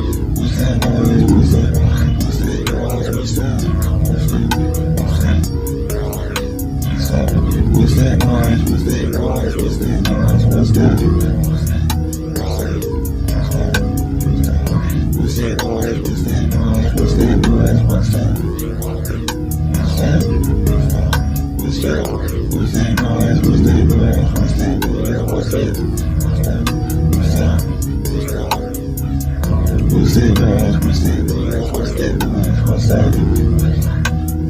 What's that noise? What's that noise? What's that noise? What's that? What's that noise? What's that noise? What's that noise? What's that? What's that noise? What's that noise? What's that noise? What's that? What's that? What's that? What's that noise? What's that noise? What's that noise? What's that? What's that? What's that noise? What's that noise? What's that noise? What's that?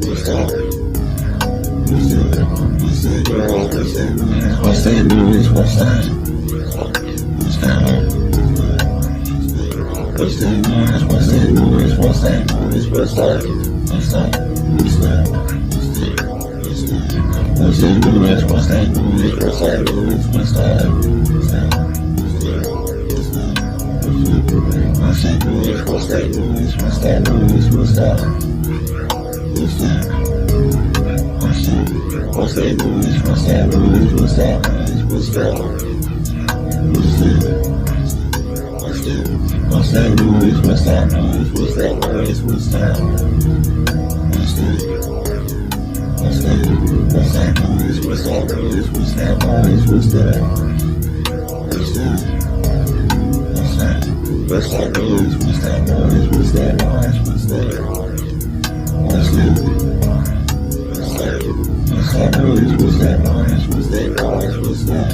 What's that? What's that? What's that noise? What's that noise? What's that? What's that? What's that noise? What's that noise? What's that noise? What's that? What's that? What's that? What's that noise? What's that noise? What's that noise? What's that? What's that noise? What's that noise? What's that noise? What's that? What's that? What's that? What's that noise? What's that noise? What's that noise? What's that? What's that? What's that? What's that noise? What's that noise? What's that noise? What's that? What's that? What's that? What's that noise? What's that noise? What's that noise? What's that? What's that? What's that? What's that noise? What's that noise? What's that noise? What's that? What's that? What's that? What's that noise? What's that noise? What's that noise? What's that?